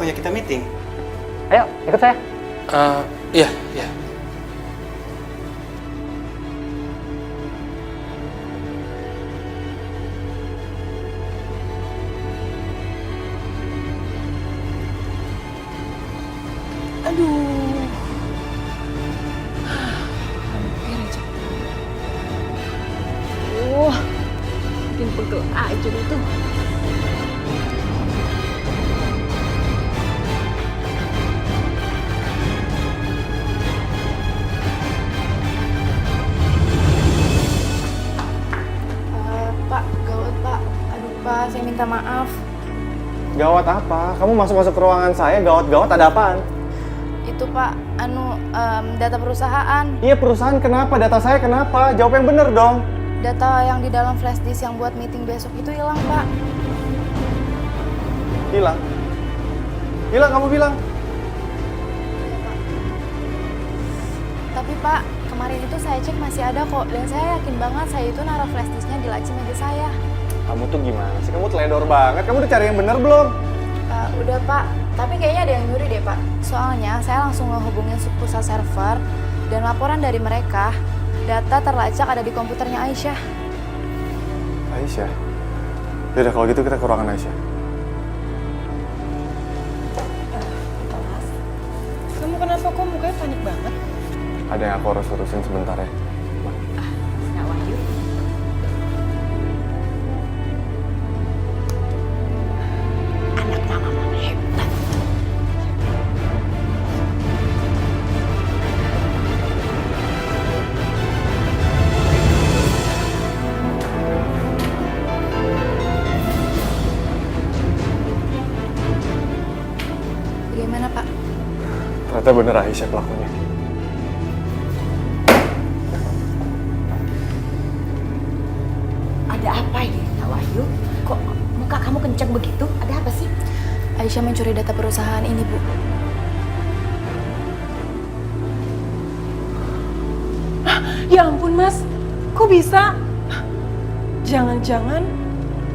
waktunya kita meeting. Ayo, ikut saya. Iya, iya. Aduh. Hampir aja. Bikin pegel aja deh tuh. Pak, gawat Pak. Aduh Pak, saya minta maaf. Gawat apa? Kamu masuk-masuk ke ruangan saya, gawat-gawat ada apaan? Itu Pak, data perusahaan. Iya perusahaan kenapa? Data saya kenapa? Jawab yang bener dong. Data yang di dalam flash disk yang buat meeting besok itu hilang Pak. Hilang? Hilang kamu bilang? Tapi Pak, kemarin itu saya cek masih ada kok. Dan saya yakin banget saya itu naruh flash disknya di laci meja saya. Kamu tuh gimana sih? Kamu teledor banget. Kamu udah cari yang bener belum? Udah Pak, tapi kayaknya ada yang nyuri deh Pak. Soalnya saya langsung ngehubungin pusat server dan laporan dari mereka, data terlacak ada di komputernya Aisyah. Aisyah? Yaudah kalau gitu kita ke ruangan Aisyah. Mas, kamu kenapa kok mukanya panik banget? Ada yang aku harus urusin sebentar ya. Nak Wahyu. Anak mama hebat. Bagaimana Pak? Ternyata bener Aisyah pelakunya. Ada apa ini, Nak Wahyu? Kok muka kamu kenceng begitu? Ada apa sih? Aisyah mencuri data perusahaan ini Bu. Ya ampun Mas, kok bisa? Jangan-jangan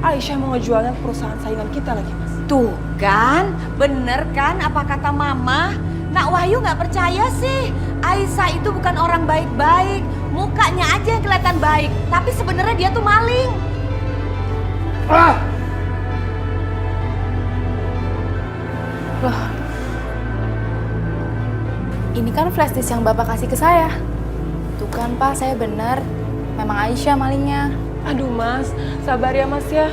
Aisyah mau ngejualnya ke perusahaan saingan kita lagi Mas. Tuh kan, bener kan apa kata Mama? Nak Wahyu nggak percaya sih. Aisyah itu bukan orang baik-baik. Mukanya aja yang kelihatan baik, tapi sebenarnya dia tuh maling. Loh, ini kan flash disk yang Bapak kasih ke saya. Tuh kan Pak, saya benar. Memang Aisyah malingnya. Aduh Mas, sabar ya Mas ya.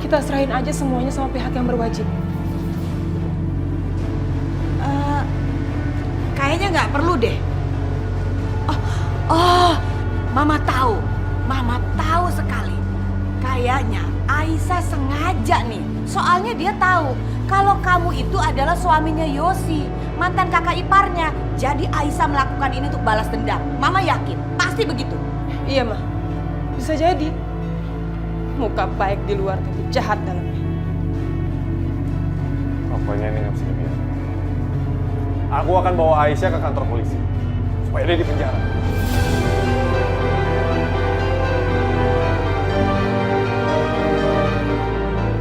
Kita serahin aja semuanya sama pihak yang berwajib. Kayaknya nggak perlu deh. Oh, Mama tahu. Mama tahu sekali. Kayaknya Aisyah sengaja nih. Soalnya dia tahu kalau kamu itu adalah suaminya Yosi, mantan kakak iparnya. Jadi Aisyah melakukan ini untuk balas dendam. Mama yakin, pasti begitu. Iya Ma, bisa jadi. Muka baik di luar tapi jahat dalamnya. Pokoknya ini nggak bisa dibiarkan. Aku akan bawa Aisyah ke kantor polisi supaya dia dipenjara.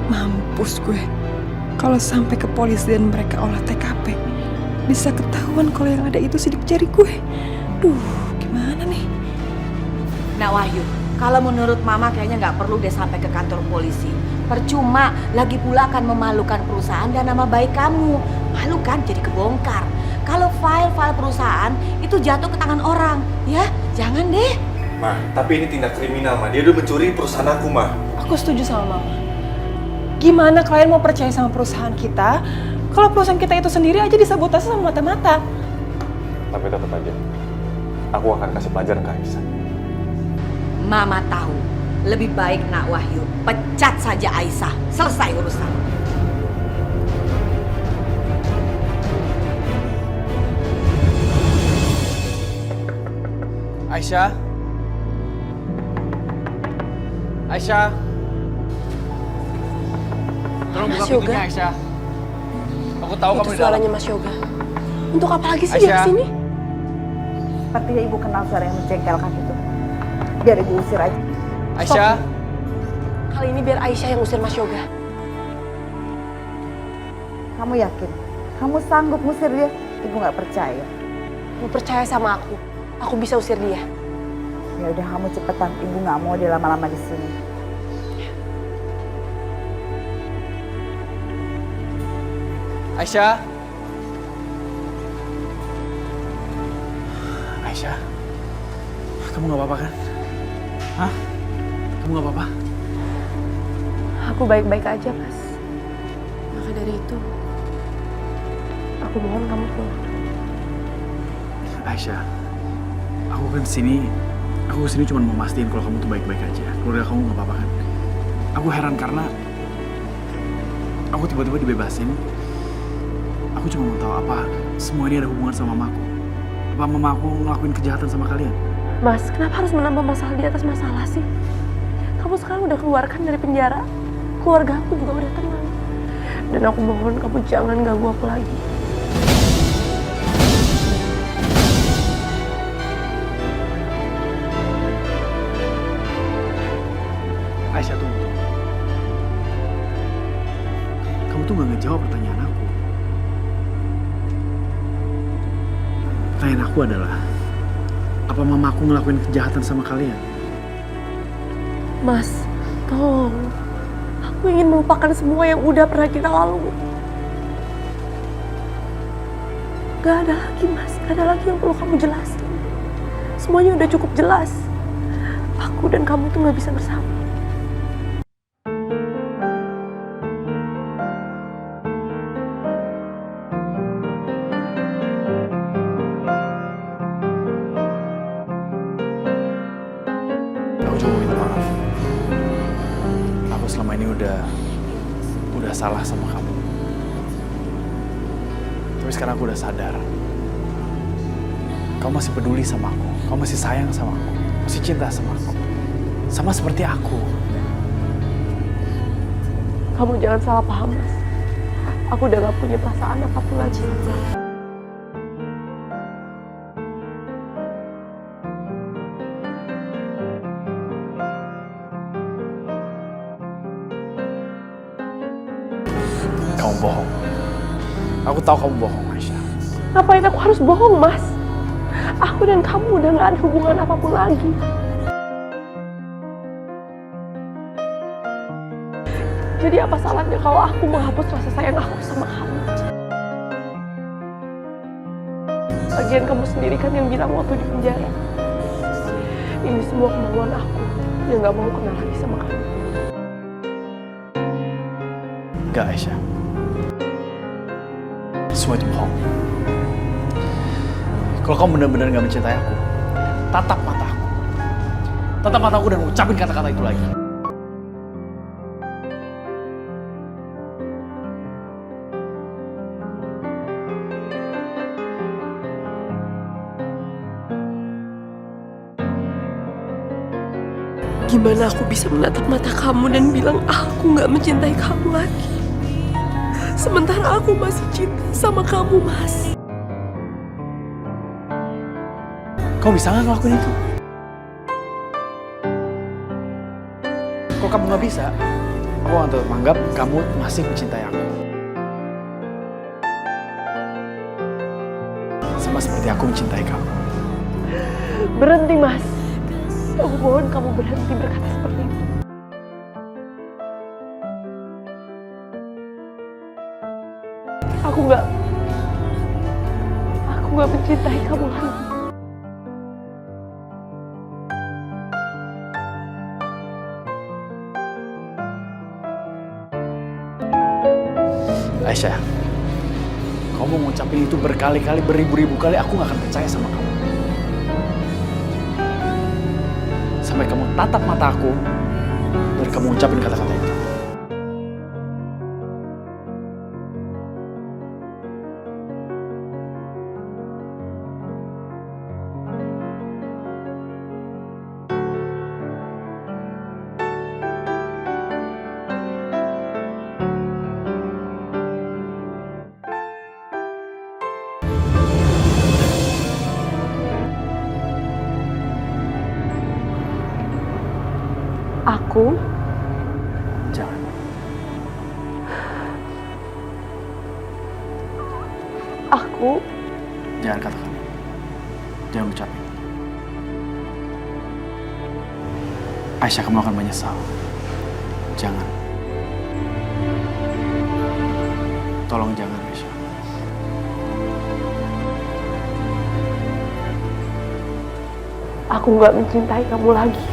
Mampus gue. Kalau sampai ke polisi dan mereka olah TKP, bisa ketahuan kalau yang ada itu sidik jari gue. Duh, gimana nih? Nak Wahyu, kalau menurut Mama kayaknya nggak perlu deh sampai ke kantor polisi. Percuma, lagi pula akan memalukan perusahaan dan nama baik kamu. Malu kan jadi kebongkar. Kalau file-file perusahaan itu jatuh ke tangan orang, ya jangan deh. Ma, tapi ini tindak kriminal, Ma. Dia udah mencuri perusahaan aku, Ma. Aku setuju sama Mama. Gimana kalian mau percaya sama perusahaan kita kalau perusahaan kita itu sendiri aja disabotase sama mata-mata? Tapi tetap aja, aku akan kasih pelajaran ke Aisyah. Mama tahu, lebih baik Nak Wahyu pecat saja Aisyah. Selesai urusan. Aisyah? Aisyah? Tolong buka Mas Yoga. pintunya Aisyah. Aku tahu kamu Itu di dalam. suaranya Mas Yoga. Untuk apa lagi sih dia Aisyah. kesini? Sepertinya ibu kenal suara yang menjengkelkan itu. Biar ibu usir aja. Aisyah? Kali ini biar Aisyah yang usir Mas Yoga. Kamu yakin Kamu sanggup ngusir dia? Ibu nggak percaya. Ibu percaya sama aku. Aku bisa usir dia. Ya udah kamu cepetan. Ibu nggak mau dia lama-lama di sini. Aisyah. Aisyah, kamu gak apa-apa kan? Hah? Kamu gak apa-apa? Aku baik-baik aja, Mas. Maka dari itu, aku mohon kamu pulang. Aisyah, aku kesini cuma mau mastiin kalau kamu tuh baik-baik aja. Keluarga kamu gak apa-apa kan? Aku heran karena aku tiba-tiba dibebasin. Aku cuma mau tahu apa semua ini ada hubungan sama mamaku. Apa mamaku ngelakuin kejahatan sama kalian? Mas, kenapa harus menambah masalah di atas masalah sih? Kamu sekarang udah keluarkan dari penjara. Keluarga aku juga udah tenang. Dan aku mohon kamu jangan ganggu aku lagi. Aisyah, tunggu. Kamu tuh gak ngejawab pertanyaan aku. Pertanyaan aku adalah, apa mamaku ngelakuin kejahatan sama kalian? Mas, tolong. Aku ingin melupakan semua yang udah pernah kita lalui. Gak ada lagi, Mas. Gak ada lagi yang perlu kamu jelasin. Semuanya udah cukup jelas. Aku dan kamu tuh gak bisa bersama. Aku cuma minta maaf. Aku selama ini udah salah sama kamu. Tapi sekarang aku udah sadar. Kamu masih peduli sama aku. Kamu masih sayang sama aku. Masih cinta sama aku. Sama seperti aku. Kamu jangan salah paham, Mas. Aku udah gak punya perasaan apapun lagi. Kamu bohong. Aku tahu kamu bohong, Aisyah. Ngapain aku harus bohong, Mas? Aku dan kamu udah gak ada hubungan apapun lagi. Jadi apa salahnya kalau aku menghapus rasa sayang aku sama kamu? Lagian kamu sendiri kan yang bilang waktu di penjara. Ini semua kemauan aku yang gak mau kenal lagi sama kamu. Enggak, Aisyah. Semua itu bohong. Kalau kamu benar-benar gak mencintai aku, tatap mataku. Tatap mataku dan ucapin kata-kata itu lagi. Gimana aku bisa menatap mata kamu dan bilang aku gak mencintai kamu lagi? Sementara aku masih cinta sama kamu, Mas. Kamu bisa gak ngelakuin itu? Kalau kamu gak bisa, aku akan tetap menganggap kamu masih mencintai aku. Sama seperti aku mencintai kamu. Berhenti, Mas. Aku mohon kamu berhenti berkata seperti itu. Aku gak mencintai kamu lagi. Aisyah, kamu ngucapin itu berkali-kali, beribu-ribu kali, aku gak akan percaya sama kamu. Sampai kamu tatap mata aku, dan kamu ucapin kata-kata itu. Aku Jangan. Aku Jangan katakan. Jangan ucapin. Aisyah, kamu akan menyesal. Jangan. Tolong jangan, Aisyah. aku nggak mencintai kamu lagi.